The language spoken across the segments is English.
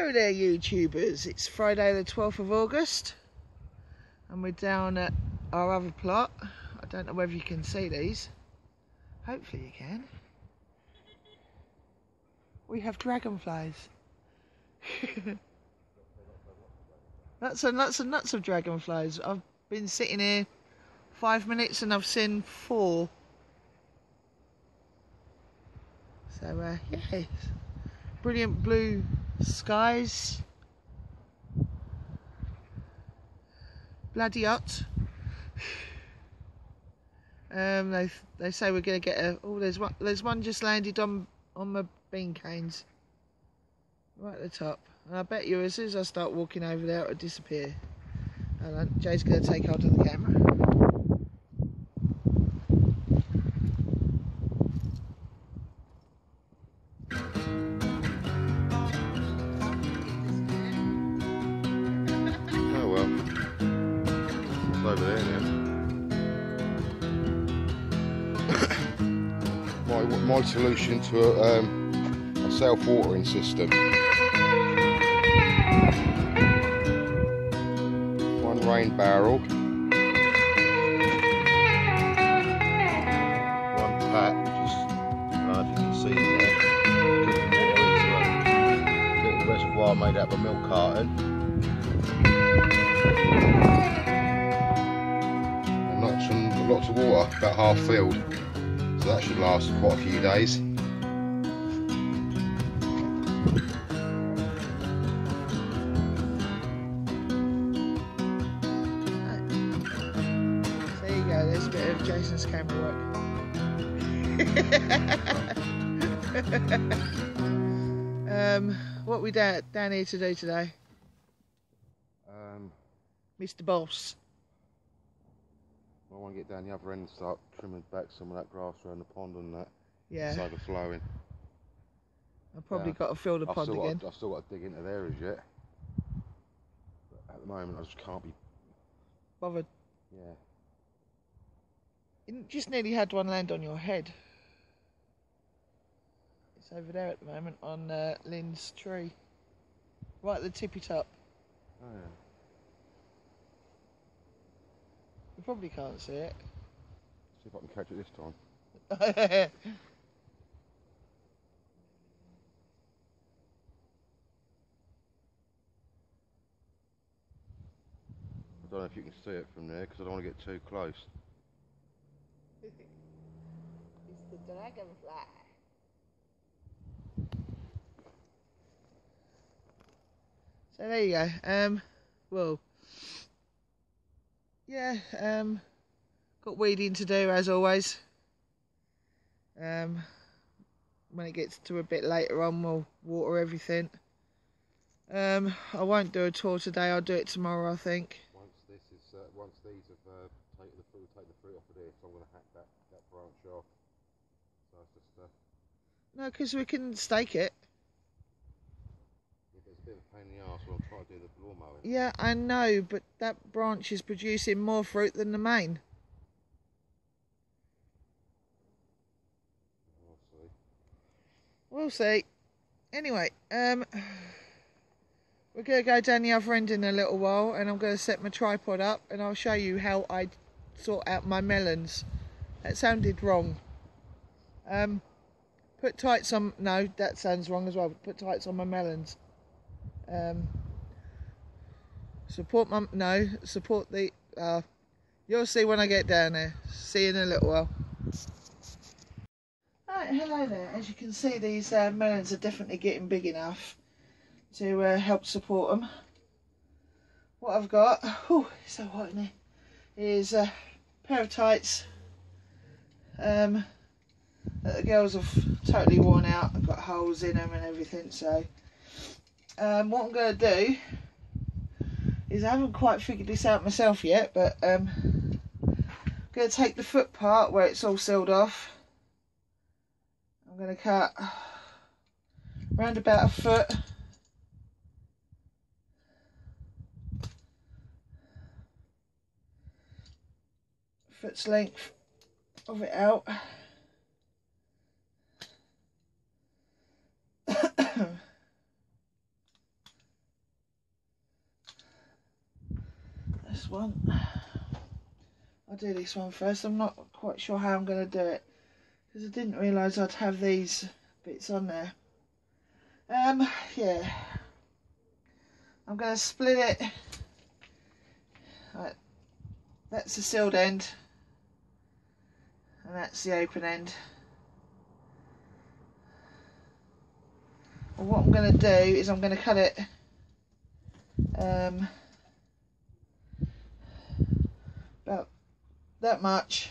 Hello there YouTubers, it's Friday the 12th of August and we're down at our other plot. I don't know whether you can see these, hopefully you can. We have dragonflies. Lots and lots and lots of dragonflies. I've been sitting here 5 minutes and I've seen 4. So yes, brilliant blue skies, bloody hot. They say we're going to get a. Oh, there's one just landed on my bean canes, right at the top. And I bet you, as soon as I start walking over there, it'll disappear. And Jay's going to take hold of the camera. Over there now. my solution to a self-watering system. One rain barrel, one tap, which is, if you can see there, a little reservoir made out of a milk carton. Lots of water, about half filled, so that should last quite a few days. There you go, there's a bit of Jason's camera work. What we down here to do today? Mr. Boss. I want to get down the other end and start trimming back some of that grass around the pond and that. Yeah. It's overflowing. I've probably got to fill the pond again. I've still got to dig into there as yet. But at the moment, I just can't be bothered. Yeah. You just nearly had one land on your head. It's over there at the moment on Lynn's tree, right at the tippy top. Oh yeah. You probably can't see it. See if I can catch it this time. I don't know if you can see it from there because I don't want to get too close. It's the dragonfly. So there you go. Well. Yeah, got weeding to do as always. When it gets to a bit later on, we'll water everything. I won't do a tour today. I'll do it tomorrow, I think. Once these have taken the fruit off of there, so I'm going to hack that branch off. So it's just no, because we can stake it. It's a bit of a pain in the arse when I'm trying to do the lawn mowing. Yeah, I know, but that branch is producing more fruit than the main. We'll see. Anyway, we're going to go down the other end in a little while, and I'm going to set my tripod up, and I'll show you how I sort out my melons. That sounded wrong. Put tights on... No, that sounds wrong as well. Put tights on my melons. Support the you'll see when I get down there. See you in a little while. Right, hello there. As you can see, these melons are definitely getting big enough to help support them. What I've got, it's so hot in here, is a pair of tights that the girls have totally worn out. I've got holes in them and everything, so what I'm going to do is, I haven't quite figured this out myself yet, but I'm going to take the foot part where it's all sealed off. I'm going to cut round about a foot. Foot's length of it out. this one. I'll do this one first. I'm not quite sure how I'm going to do it because I didn't realise I'd have these bits on there. Yeah, I'm going to split it. Right, that's the sealed end and that's the open end. Well, what I'm going to do is I'm going to cut it about that much.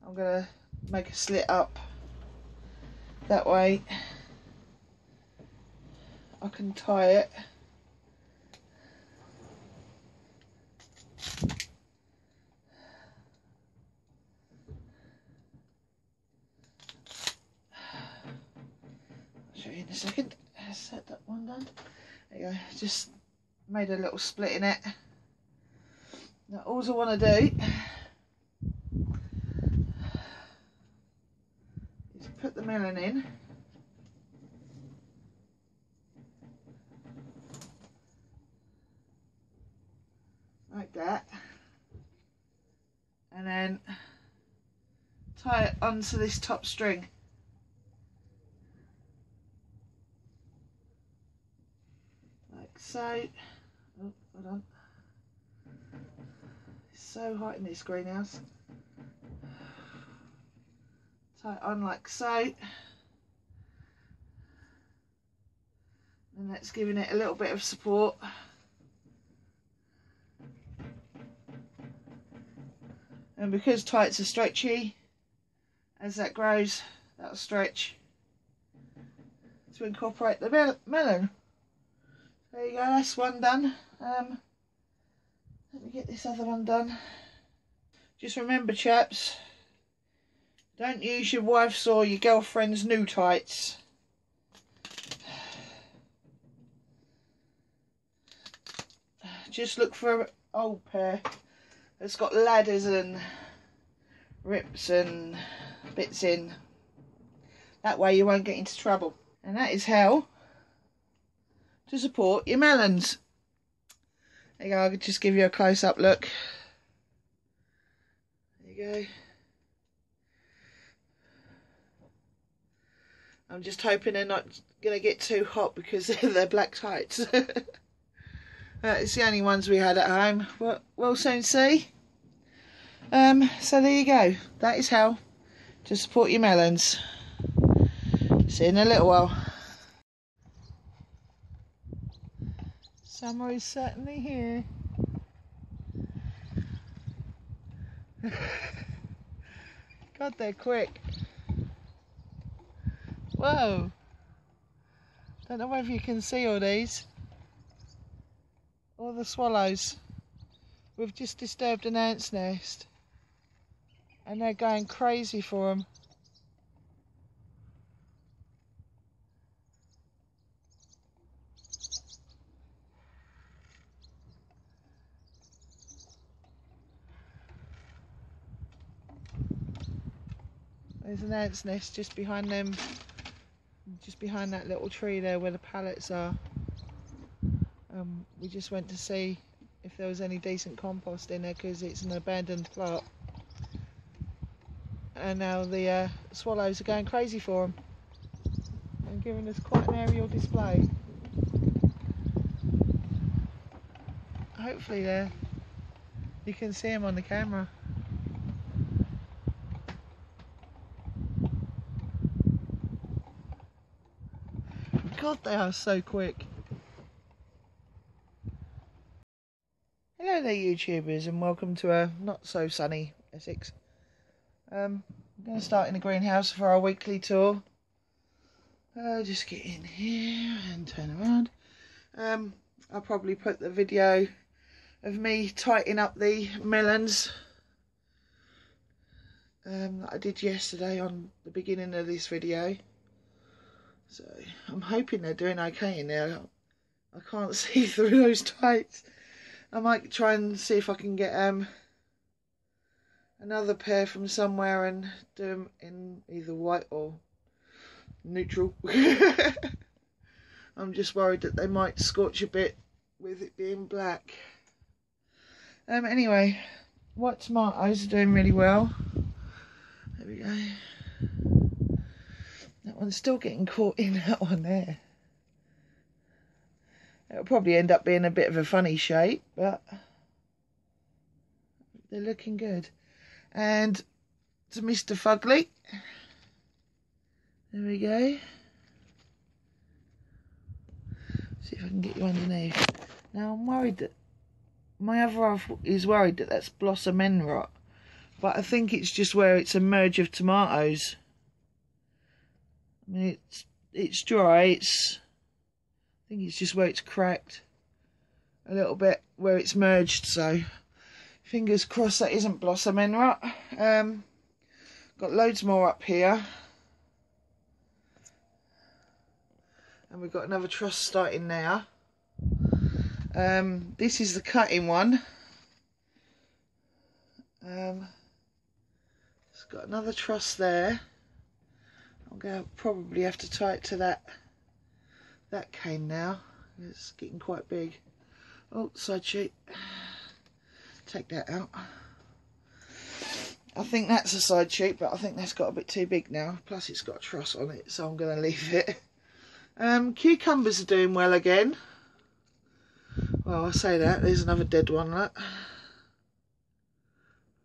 I'm going to make a slit up that way. I can tie it. I'll show you in a second. Set that one done. There you go. Just made a little split in it. Now all I want to do is put the melon in. Like that. And then tie it onto this top string. Like so. Oh, hold on. It's so hot in this greenhouse. Tie it on like so. And that's giving it a little bit of support. And because tights are stretchy, as that grows, that'll stretch to incorporate the melon. There you go, that's one done. Let me get this other one done. Just remember, chaps, don't use your wife's or your girlfriend's new tights. Just look for an old pair. It's got ladders and rips and bits in. That way you won't get into trouble. And that is how to support your melons. There you go, I'll just give you a close-up look. There you go. I'm just hoping they're not going to get too hot because they're black tights. It's the only ones we had at home. We'll soon see. So there you go. That is how to support your melons. See you in a little while. Summer is certainly here. God, they're quick. Whoa. Don't know whether you can see all these. All the swallows. We've just disturbed an ant's nest and they're going crazy for them. There's an ant's nest just behind them, just behind that little tree there where the pallets are. We just went to see if there was any decent compost in there because it's an abandoned plot. And now the swallows are going crazy for them and giving us quite an aerial display. Hopefully you can see them on the camera. God, they are so quick. Hello there, YouTubers, and welcome to a not so sunny Essex. I'm going to start in the greenhouse for our weekly tour. Just get in here and turn around. I'll probably put the video of me tightening up the melons that I did yesterday on the beginning of this video. So I'm hoping they're doing okay in there. I can't see through those tights. I might try and see if I can get another pair from somewhere and do them in either white or neutral. I'm just worried that they might scorch a bit with it being black. Anyway, white tomatoes are doing really well. There we go. That one's still getting caught in that one there. It'll probably end up being a bit of a funny shape, but they're looking good. And to Mr. Fugly. There we go. See if I can get you underneath. Now I'm worried that my other half is worried that that's blossom end rot, but I think it's just where it's a merge of tomatoes. I mean, it's dry. I think it's just where it's cracked a little bit, where it's merged. So fingers crossed that isn't blossom end rot. Got loads more up here. And we've got another truss starting now. This is the cutting one. It's got another truss there. I'm going to probably have to tie it to that cane now. It's getting quite big. Oh, side sheet. Take that out. I think that's a side sheet, but I think that's got a bit too big now. Plus it's got a truss on it, so I'm going to leave it. Cucumbers are doing well again. Well, I say that, there's another dead one, look.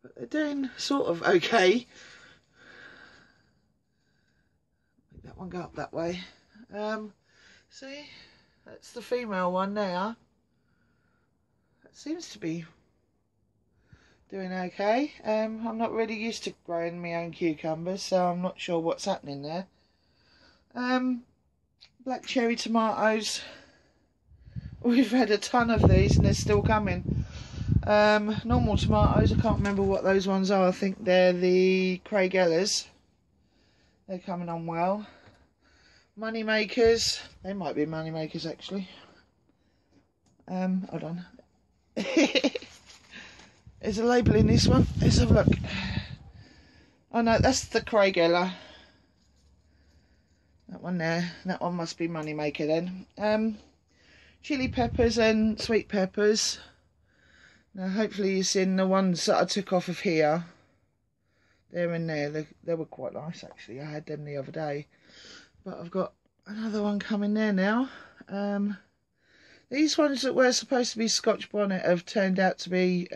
But they're doing sort of okay. Make that one go up that way. See, that's the female one now. That seems to be doing okay. I'm not really used to growing my own cucumbers, so I'm not sure what's happening there. Black cherry tomatoes. We've had a ton of these and they're still coming. Normal tomatoes, I can't remember what those ones are. I think they're the Craig Ellers. They're coming on well. Money makers. They might be money makers actually. Hold on. There's a label in this one. Let's have a look. Oh no, that's the Craig Eller. That one there. That one must be Moneymaker then. Chili peppers and sweet peppers. Now hopefully you've seen the ones that I took off of here. They're in there. They were quite nice actually. I had them the other day. But I've got another one coming there now. These ones that were supposed to be Scotch bonnet have turned out to be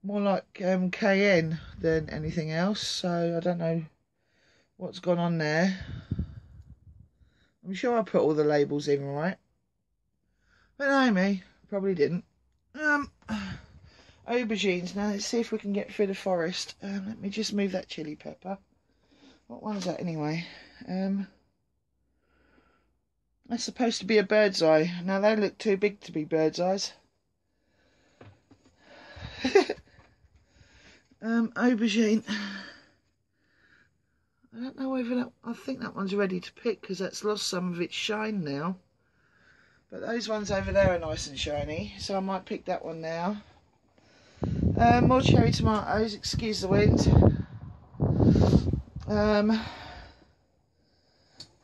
more like cayenne than anything else. So I don't know what's gone on there. I'm sure I put all the labels in right, but no, me probably didn't. Aubergines. Now let's see if we can get through the forest. Let me just move that chili pepper. What one's that anyway? That's supposed to be a bird's eye. Now they look too big to be bird's eyes. Aubergine. I don't know whether that, I think that one's ready to pick because that's lost some of its shine now. But those ones over there are nice and shiny, so I might pick that one now. More cherry tomatoes, excuse the wind.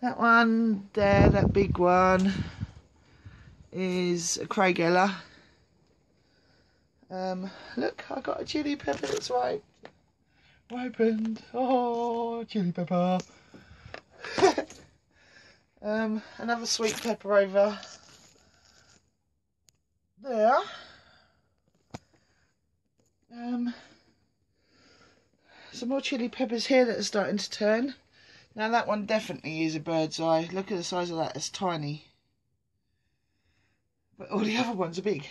That one there, that big one, is a Craig Eller. Look, I got a chili pepper that's ripened. Oh, chili pepper. Another sweet pepper over there. Some more chili peppers here that are starting to turn. Now that one definitely is a bird's eye. Look at the size of that, it's tiny. But all the other ones are big.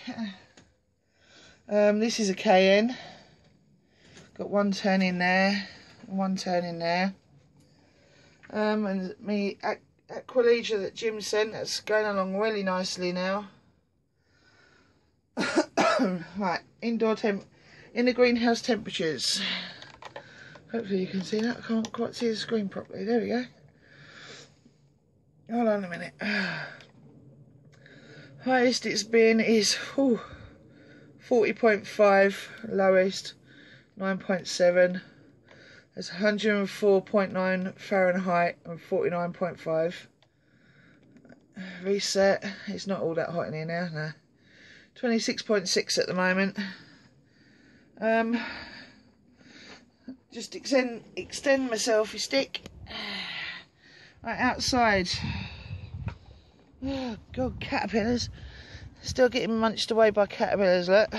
This is a cayenne. Got one turn in there, one turn in there. And me Aquilegia that Jim sent, that's going along really nicely now. Right, in the greenhouse temperatures. Hopefully you can see that. I can't quite see the screen properly. There we go. Hold on a minute. Highest it's been is 40.5, lowest 9.7. That's 104.9 Fahrenheit and 49.5. Reset. It's not all that hot in here now. No. 26.6 at the moment. Just extend my selfie stick right outside. Oh god, caterpillars. Still getting munched away by caterpillars, look.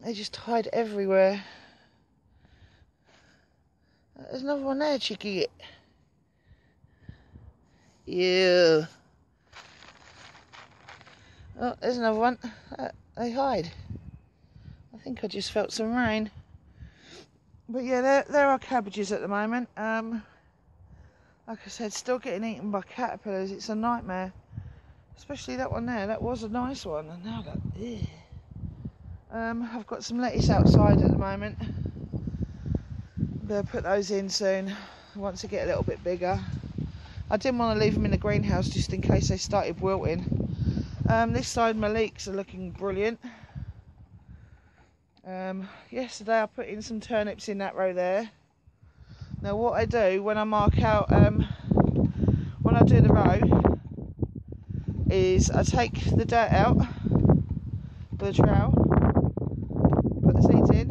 They just hide everywhere. There's another one there, cheeky. Ew. Oh, there's another one. They hide. I think I just felt some rain. But yeah, there are cabbages at the moment. Like I said, still getting eaten by caterpillars. It's a nightmare. Especially that one there. That was a nice one. And now that... Ew. I've got some lettuce outside at the moment. I'm going to put those in soon once they get a little bit bigger. I didn't want to leave them in the greenhouse just in case they started wilting. This side my leeks are looking brilliant. Yesterday I put in some turnips in that row there. Now what I do when I mark out, when I do the row, is I take the dirt out with a trowel, put the seeds in,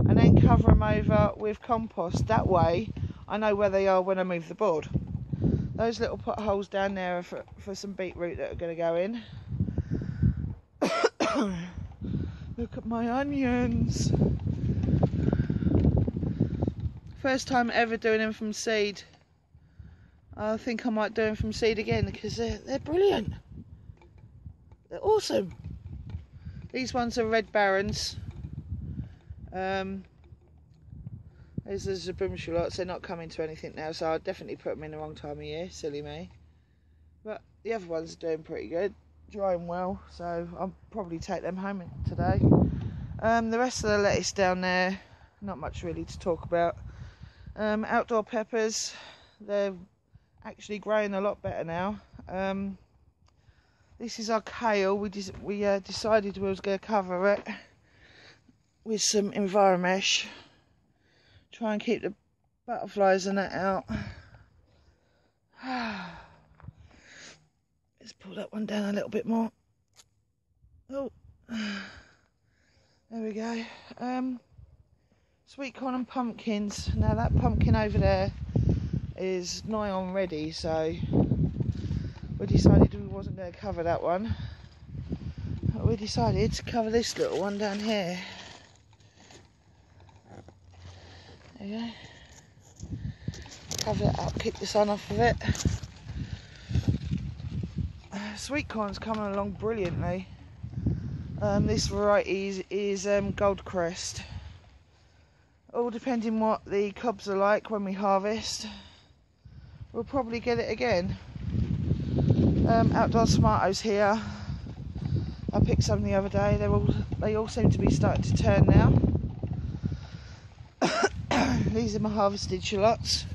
and then cover them over with compost. That way I know where they are when I move the board. Those little potholes down there are for some beetroot that are going to go in. Look at my onions. First time ever doing them from seed. I think I might do them from seed again because they're brilliant. They're awesome. These ones are red barons. These are Zabum shallots. They're not coming to anything now, so I'll definitely put them in the wrong time of year. Silly me. But the other ones are doing pretty good. Drying well, so I'll probably take them home today. The rest of the lettuce down there, not much really to talk about. Outdoor peppers, they're actually growing a lot better now. This is our kale. We decided we was going to cover it with some Enviromesh. Try and keep the butterflies and that out. Let's pull that one down a little bit more. Oh, there we go. Sweet corn and pumpkins. Now that pumpkin over there is nigh on ready, so we decided we wasn't going to cover that one. But we decided to cover this little one down here. There you go. Cover it up, keep the sun off of it. Sweet corn's coming along brilliantly. This variety is Goldcrest. All depending what the cobs are like when we harvest. We'll probably get it again. Outdoor tomatoes here. I picked some the other day. They all seem to be starting to turn now. These are my harvested shallots.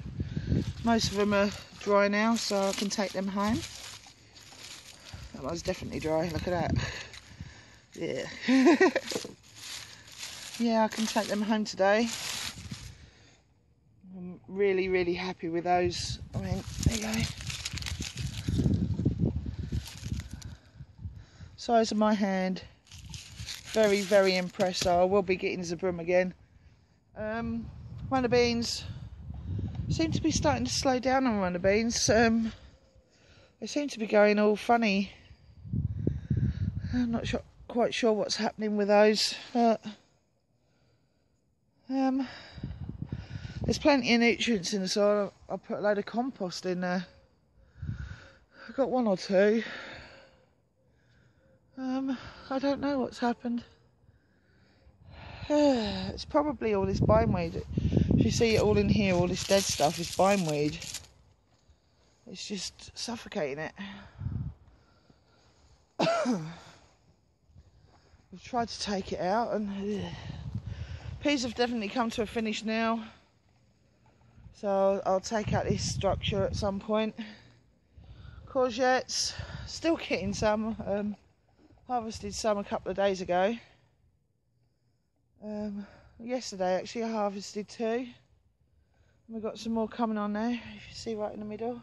Most of them are dry now, so I can take them home. That one's definitely dry, look at that. Yeah. Yeah, I can take them home today. I'm really, really happy with those. I mean, there you go. Size of my hand. Very, very impressed. So I will be getting Zabrum again. Runner beans seem to be starting to slow down on runner beans. They seem to be going all funny. I'm not quite sure what's happening with those, but there's plenty of nutrients in the soil. I'll put a load of compost in there. I've got one or two. I don't know what's happened. It's probably all this bindweed. If you see it all in here, all this dead stuff is bindweed. It's just suffocating it. We've tried to take it out, and peas have definitely come to a finish now. So I'll take out this structure at some point. Courgettes, still getting some. Harvested some a couple of days ago. Yesterday actually I harvested 2. We've got some more coming on there, if you see right in the middle.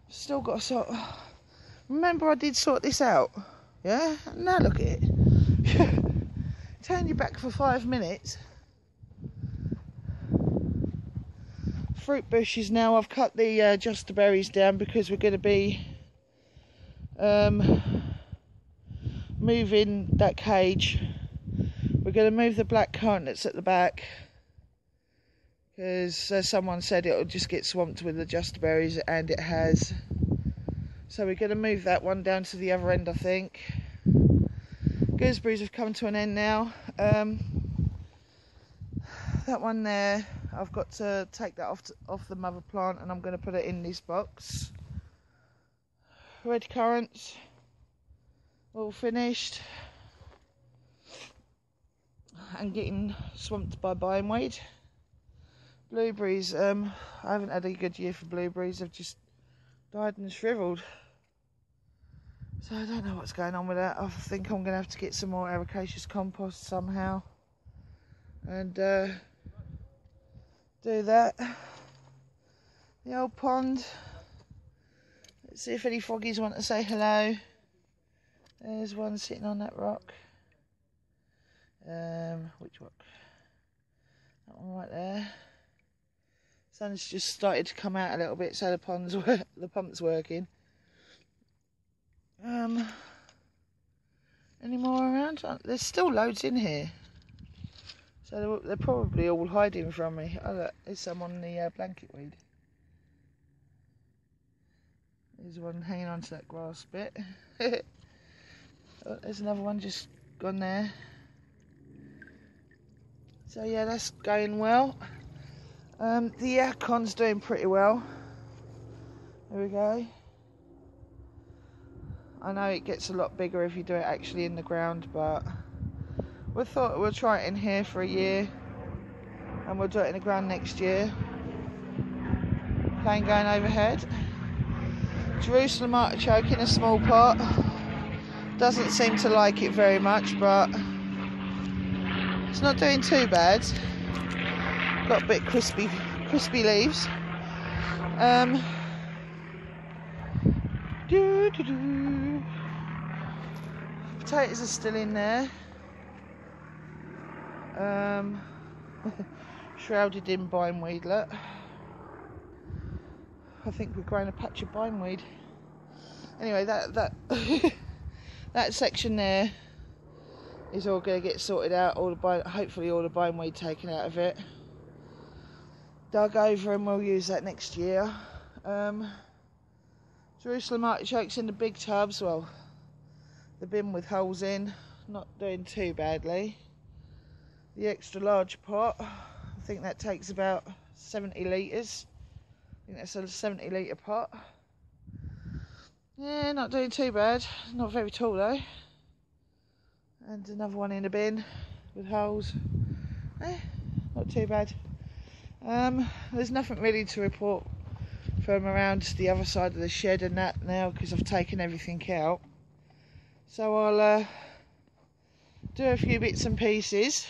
Still got to sort. Remember I did sort this out? Yeah? Now look at it. Turn your back for 5 minutes. Fruit bushes now. I've cut the justerberries down because we're going to be moving that cage. We're going to move the black currant that's at the back because someone said it'll just get swamped with the justerberries, and it has. So we're going to move that one down to the other end, I think. Gooseberries have come to an end now. That one there, I've got to take that off the mother plant, and I'm going to put it in this box. Red currants, all finished, and getting swamped by bindweed. Blueberries, I haven't had a good year for blueberries. They've just died and shriveled. So I don't know what's going on with that. I think I'm going to have to get some more ericaceous compost somehow and do that. The old pond. Let's see if any froggies want to say hello. There's one sitting on that rock. Which rock? That one right there. Sun's just started to come out a little bit, so the pump's working. Any more around? There's still loads in here, so they're probably all hiding from me. Oh look, there's some on the blanket weed. There's one hanging onto that grass bit. Oh, there's another one just gone there. So yeah, that's going well. The aircon's doing pretty well. There we go. I know it gets a lot bigger if you do it actually in the ground, but we thought we'll try it in here for a year, and we'll do it in the ground next year. Plane going overhead. Jerusalem artichoke in a small pot. Doesn't seem to like it very much, but it's not doing too bad. Got a bit crispy leaves. Potatoes are still in there. Shrouded in bindweed, look. I think we're growing a patch of bindweed. Anyway, that that section there is all going to get sorted out. Hopefully all the bindweed taken out of it. Dug over, and we'll use that next year. Jerusalem artichokes in the big tubs. Well, the bin with holes in, not doing too badly. The extra large pot, I think that takes about 70 litres. I think that's a 70 litre pot. Yeah, not doing too bad. Not very tall though. And another one in the bin with holes. Not too bad. There's nothing really to report from around the other side of the shed and that now, because I've taken everything out. So I'll do a few bits and pieces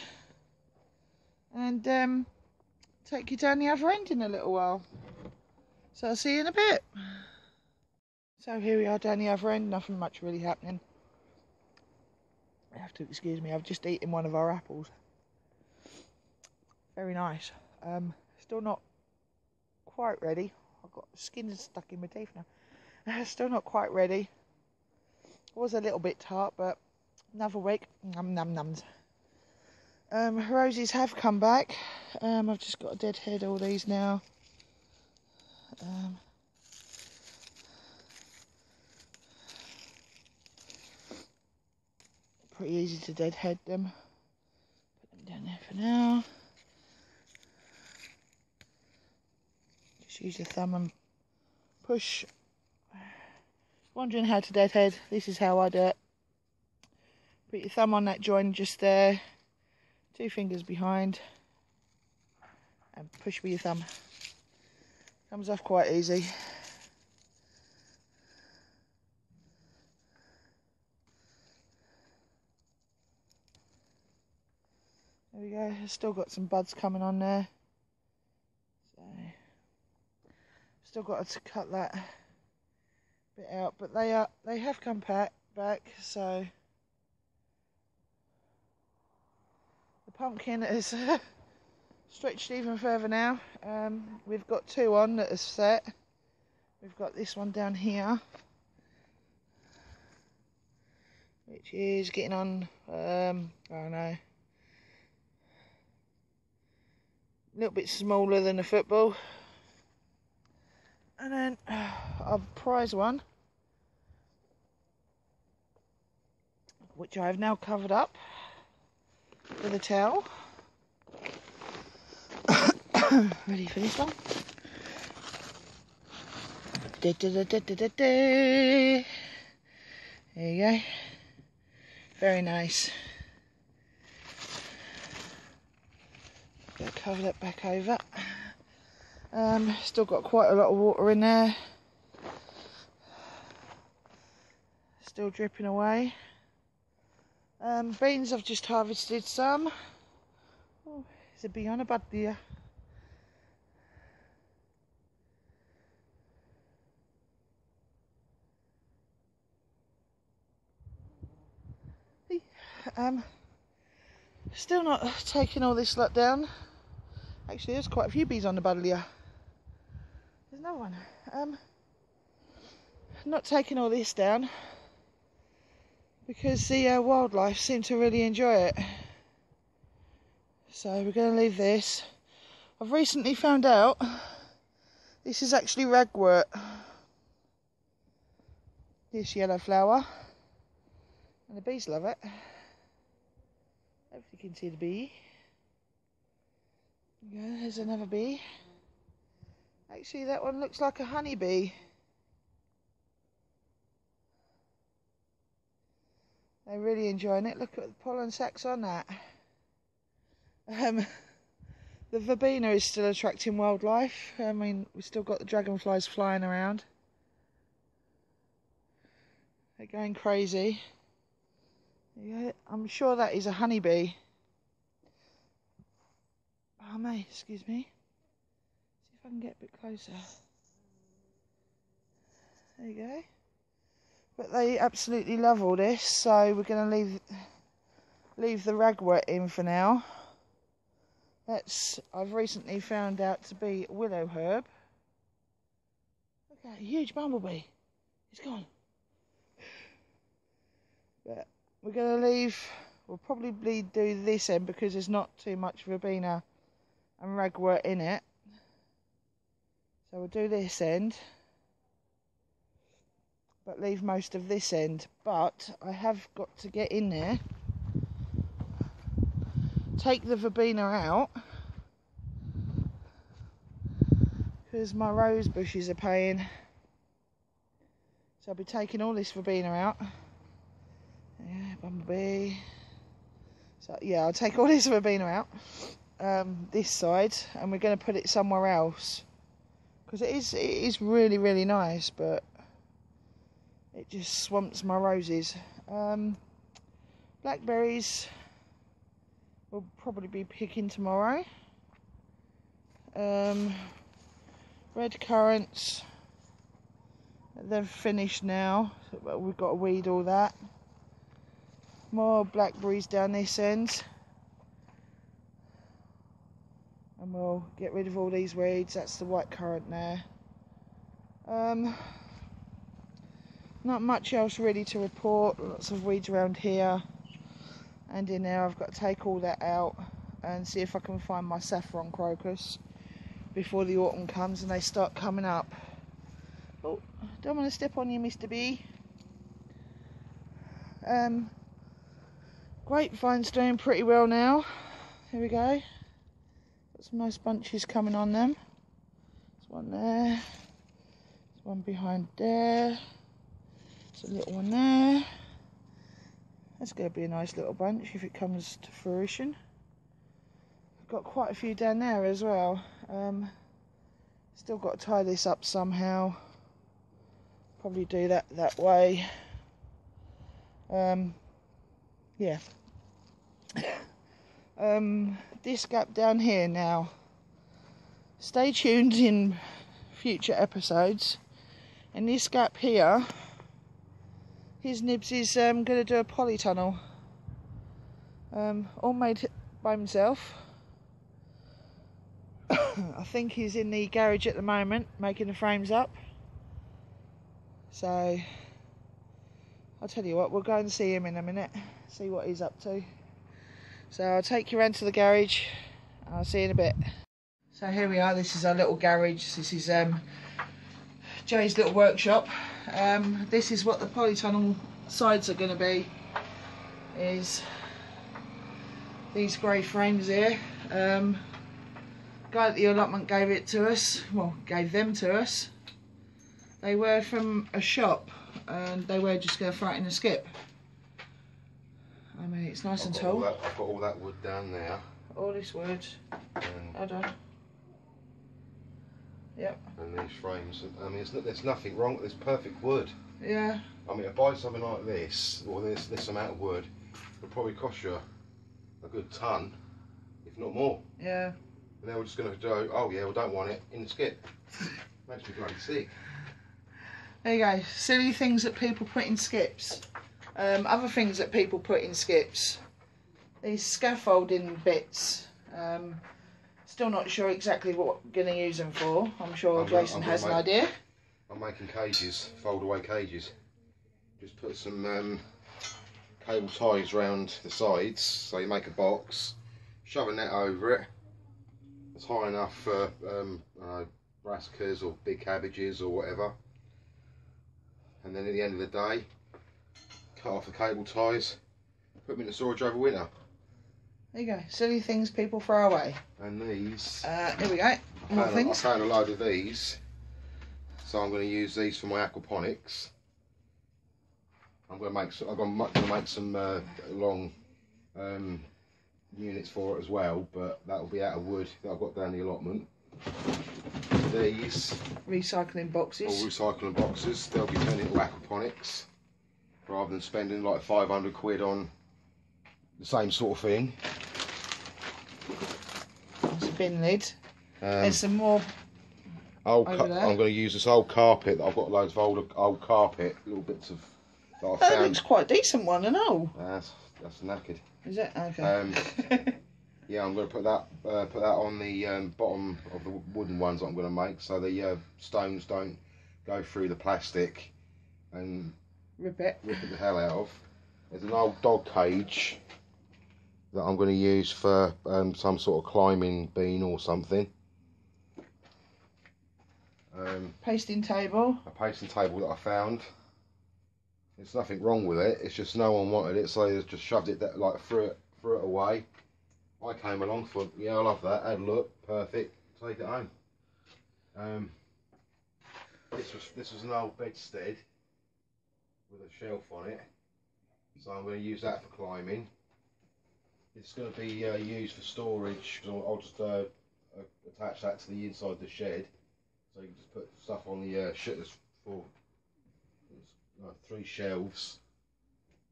and take you down the other end in a little while. So I'll see you in a bit. So here we are down the other end, nothing much really happening. You have to excuse me, I've just eaten one of our apples. Very nice. Still not quite ready. I've got skin stuck in my teeth now. Still not quite ready. Was a little bit tart, but another week. Num num nums. Roses have come back. I've just got to deadhead all these now. Pretty easy to deadhead them. Put them down there for now. Just use your thumb and push. Wondering how to deadhead? This is how I do it. Put your thumb on that joint just there. 2 fingers behind. And push with your thumb. Comes off quite easy. There we go. Still got some buds coming on there. So, still got to cut that bit out, but they have come back, so the pumpkin is stretched even further now. We've got 2 on that are set. We've got this one down here, which is getting on, I don't know, a little bit smaller than a football. And then our prize one, which I have now covered up with a towel. Ready for this one? There you go. Very nice. Gonna cover that back over. Still got quite a lot of water in there. Still dripping away. Beans, I've just harvested some. Oh, there's a bee on a bud there. Still not taking all this lot down. Actually, there's quite a few bees on the buddleia. There's no one. Not taking all this down because the wildlife seem to really enjoy it. So we're going to leave this. I've recently found out this is actually ragwort. This yellow flower. And the bees love it. Hopefully you can see the bee. Yeah, there's another bee. Actually, that one looks like a honeybee. They're really enjoying it. Look at the pollen sacs on that. The verbena is still attracting wildlife. I mean, we've still got the dragonflies flying around. They're going crazy. Yeah, I'm sure that is a honeybee. Oh, mate, excuse me. See if I can get a bit closer. There you go. But they absolutely love all this, so we're going to leave the ragwort in for now. That's, I've recently found out to be willow herb. Look at that huge bumblebee. He's gone. But we're going to leave, we'll probably do this end because there's not too much verbena and ragwort in it. So we'll do this end, but leave most of this end. But I have got to get in there, take the verbena out, because my rose bushes are paying. So I'll be taking all this verbena out. Yeah, bumblebee. So yeah, I'll take all this verbena out, this side, and we're going to put it somewhere else, because it is really, really nice, but it just swamps my roses. Blackberries we'll probably be picking tomorrow. Red currants, they've finished now, but we've got to weed all that. More blackberries down this end, and we'll get rid of all these weeds. That's the white currant there. Not much else really to report. Lots of weeds around here and in there. I've got to take all that out and see if I can find my saffron crocus before the autumn comes and they start coming up. Oh, don't want to step on you, Mr. Bee. Grapevine's doing pretty well now. Here we go. Got some nice bunches coming on them. There's one there. There's one behind there. There's a little one there. That's going to be a nice little bunch if it comes to fruition. I've got quite a few down there as well. Still got to tie this up somehow. Probably do that way. Yeah. This gap down here now. Stay tuned in future episodes And this gap here, his nibs is going to do a polytunnel. All made by himself. I think he's in the garage at the moment making the frames up. So I'll tell you what, we'll go and see him in a minute, see what he's up to. So I'll take you around to the garage and I'll see you in a bit. So here we are, this is our little garage. This is Jay's little workshop. This is what the polytunnel sides are going to be, is these grey frames here. Guy at the allotment gave it to us, well, gave them to us. They were from a shop and they were just going to throw it in a skip. I mean, it's nice and tall. I've got all that wood down there. All this wood. Hold on. Yep. And these frames, I mean, there's nothing wrong with this, perfect wood. Yeah. I mean, to buy something like this, or this amount of wood, it'll probably cost you a good ton, if not more. Yeah. And then we're just going to do, oh yeah, we don't want it, in the skip. Makes me bloody sick. There you go, silly things that people put in skips. Other things that people put in skips. These scaffolding bits. Still not sure exactly what we're going to use them for. I'm sure Jason has an idea. I'm making cages, fold away cages. Just put some cable ties around the sides, so you make a box, shove a net over it. It's high enough for brassicas or big cabbages or whatever. And then at the end of the day, cut off the cable ties, put them in the storage over winter. There you go, silly things people throw away. And these, here we go, more things. I found a load of these, so I'm going to use these for my aquaponics. I'm going to make some long units for it as well, but that will be out of wood that I've got down the allotment. These recycling boxes. All recycling boxes. They'll be turning into aquaponics rather than spending like 500 quid on the same sort of thing. There's a bin lid. There's some more. I'm going to use this old carpet that I've got loads of old carpet, little bits of. That looks quite a decent one, I know. That's knackered. Is it? Okay. Yeah, I'm going to put that on the bottom of the wooden ones that I'm going to make, so the stones don't go through the plastic and rip it the hell out of. There's an old dog cage that I'm going to use for some sort of climbing bean or something. Pasting table. A pasting table that I found. There's nothing wrong with it. It's just no one wanted it, so they just shoved it threw it away. I came along, thought, yeah, I love that. Had a look, perfect. Take it home. This was an old bedstead with a shelf on it, so I'm going to use that for climbing. It's going to be used for storage. I'll just attach that to the inside of the shed, so you can just put stuff on the shed. There's 3 shelves,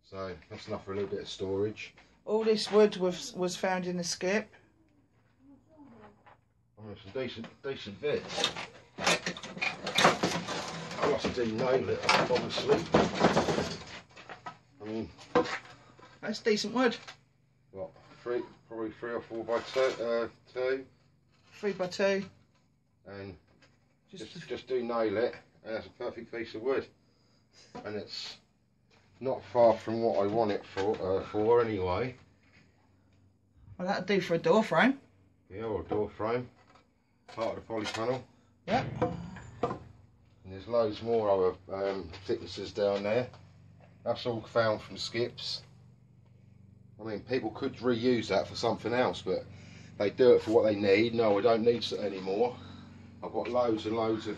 so that's enough for a little bit of storage. All this wood was found in the skip. Oh, some decent bits. I must do nail it, obviously. I mean, that's decent wood. What? Probably 3 or 4 by 2. 3 by 2. And just do nail it, and that's a perfect piece of wood. And it's not far from what I want it for anyway. Well, that'd do for a door frame. Yeah, or a door frame. Part of the polytunnel. Yep. And there's loads more other thicknesses down there. That's all found from skips. I mean, people could reuse that for something else, but they do it for what they need. No, I don't need it anymore. I've got loads and loads of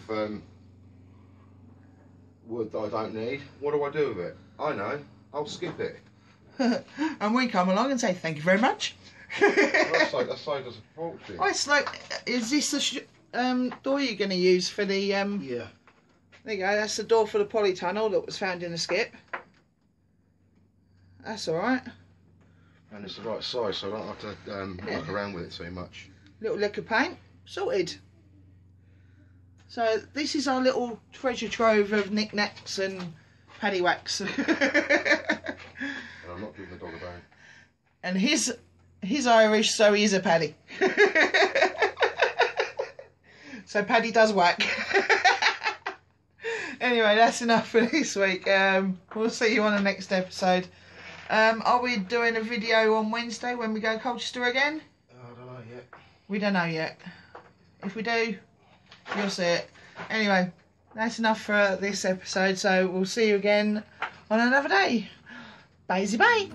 wood that I don't need. What do I do with it? I know. I'll skip it. And we come along and say thank you very much. Well, that saved us a fortune. Oh, it's like, is this the door you're going to use for the? Yeah. There you go. That's the door for the polytunnel that was found in the skip. That's all right. And it's the right size, so I don't have to muck around with it too much. Little lick of paint, sorted. So this is our little treasure trove of knickknacks and paddywhacks. I'm not giving the dog a bone. And he's Irish, so he is a paddy. So Paddy does whack. Anyway, that's enough for this week. We'll see you on the next episode. Are we doing a video on Wednesday when we go Colchester again? I don't know yet. We don't know yet. If we do, you'll see it. Anyway, that's enough for this episode. So we'll see you again on another day. Bye-bye.